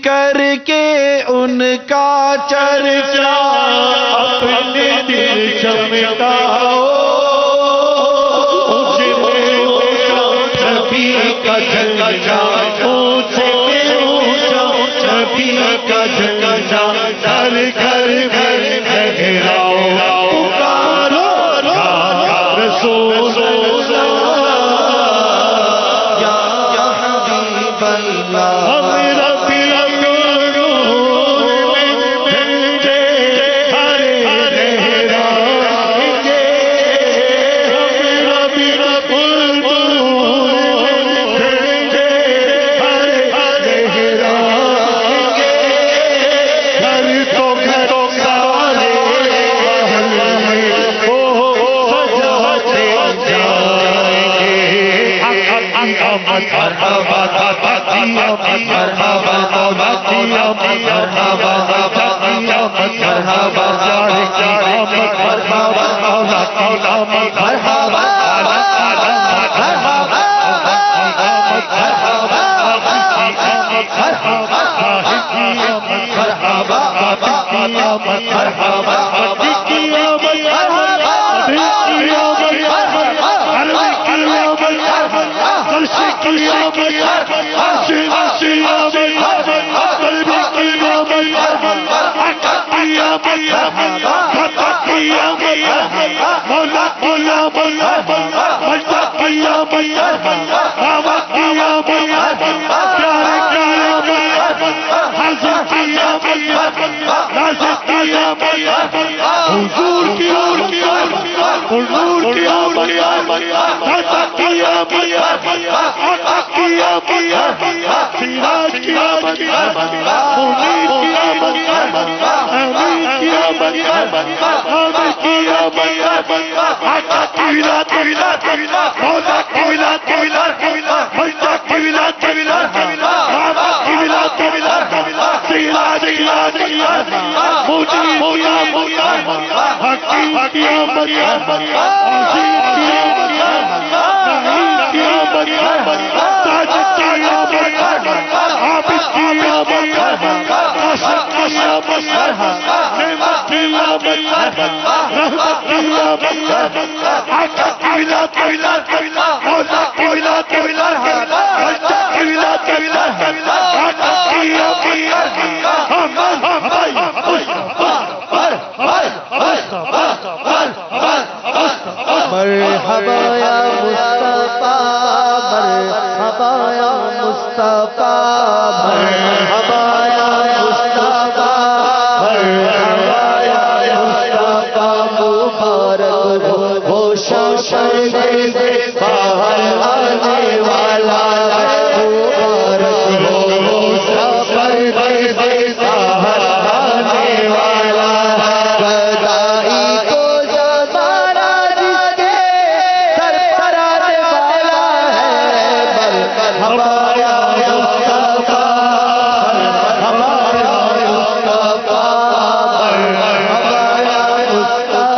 کر کے ان کا چرچا اپنے دل چمٹاؤ نبی کا جھنڈا اونچے اونچا نبی کا جھنڈا گھر گھر گھر لہراؤ پکارو یا رسول اللہ یا حبیب اللہ مرحبا یا مصطفیٰ مرحبا یا مصطفیٰ مرحبا یا مصطفیٰ مرحبا یا مصطفیٰ مبارک ہو شوشر سے باہر آنے والا مبارک ہو سفر سے باہر آنے والا گدائی کو زمانہ جس کے سر پر آنے والا ہے ہمارا مصطفیٰ ہمارا مصطفیٰ ہمارا مصطفیٰ ہمارا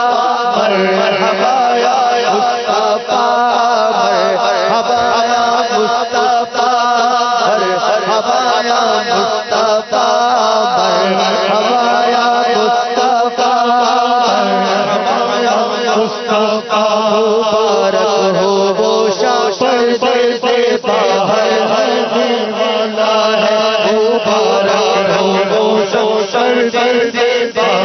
مصطفیٰ ہمارا مصطفیٰ ہمارا مصطفیٰ ہمارا مصطفیٰ مبارک ہو وہ شوشر سے باہر آنے والا ہے مبارک ہو وہ شوشر سے باہر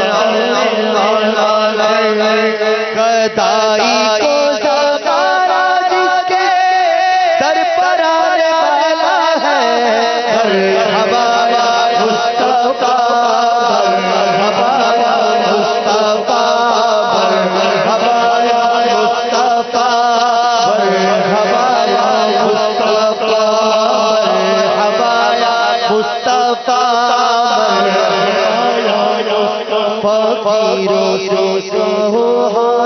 آنے والا ہے گدائی کو زمانہ جس کے در پر آنے والا ہے ہمارا مصطفیٰ ہمارا مصطفیٰ ہمارا مصطفیٰ ہمارا مصطفیٰ ہمارا مصطفیٰ فقیروں سے ہو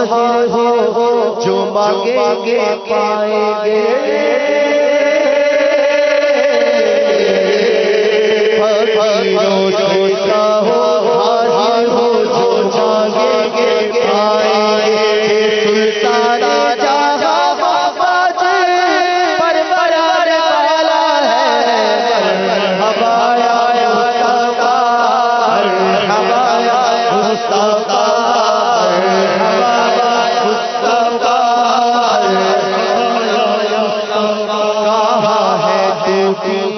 حاضر ہو جو مانگیں گے پائیں گے فقیروں سے ہو حاضر ہو جو مانگیں گے پائیں گے سلطان جہاں محمد پر بڑھانے والا ہے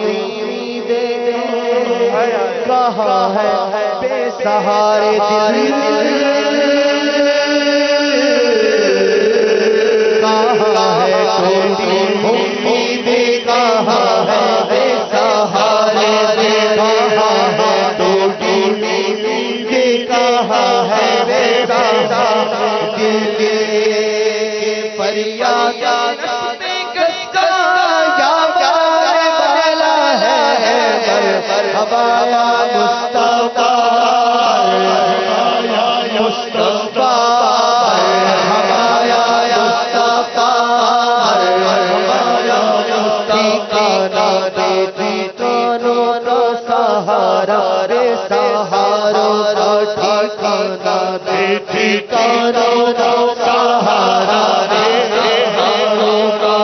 امیدیں کہاں ہے بے سہارے دل کہاں ہے ٹوٹی امیدیں کہاں ہے بے سہارے دل کہاں ہے ٹوٹی امیدیں کہاں ہے بے سہارے دل فریاد ہمارا مصطفیٰ مصطفیٰ ہمارا مصطفیٰ ہمارا ٹھکانہ دے ٹھکانوں کا سہارا رے سہارا ٹھکانہ دے ٹھکانوں کا سہارا رے سہاروں کا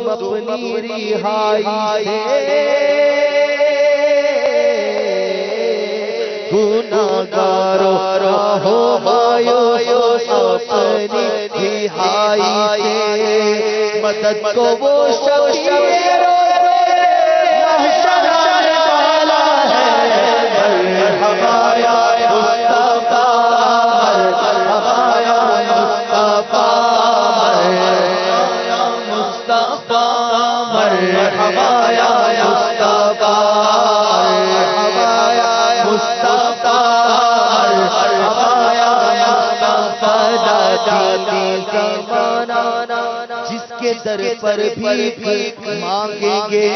غریبوں کی مدد گناہگارو رہو مایوس اپنی رہائی سے مدد کو وہ شبیر محشر والا ہے ہمارا مصطفیٰ ہمارا مصطفیٰ مصطفیٰ ہمارا مصطفیٰ جس کے در پر بھی مانگیں گے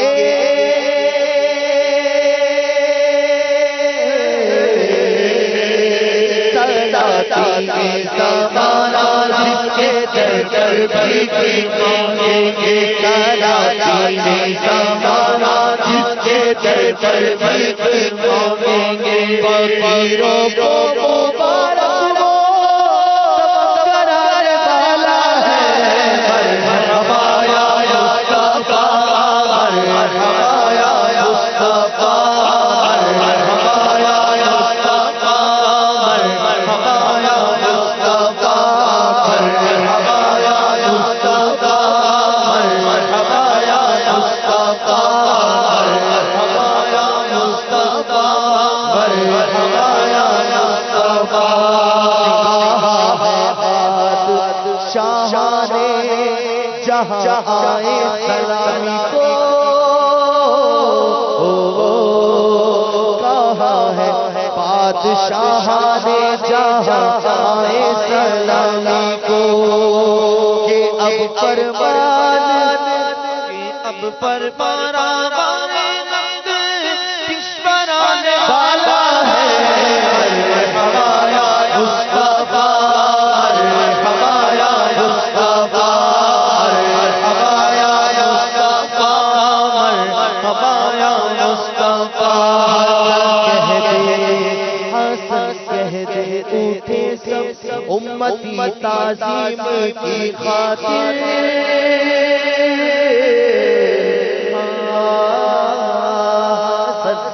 زمانہ جس کے در پر بھی مانگیں گے زمانہ جس کے در پر بھی مانگیں گے فقیروں کو جہاں سلامی کو کہاں ہے بادشاہ نے جہاں سلامی کو کہ اب فرمان کشوران والا ہے ہمارا مصطفیٰ ہمارا مصطفیٰ امتی تعظیم کی خاطر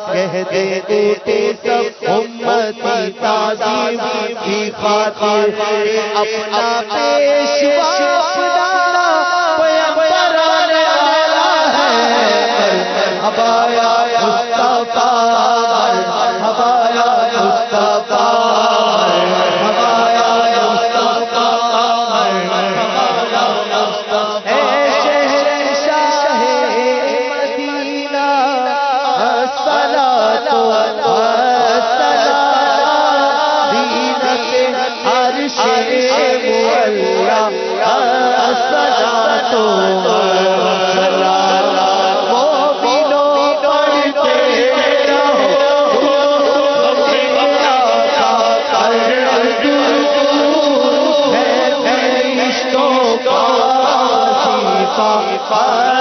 کہہ دے اٹھے سب امتی تعظیم کی خاطر اپنا پیشوا اپنا پیغمبر آنے والا ہے ہمارا مصطفیٰ ہمارا مصطفیٰ پا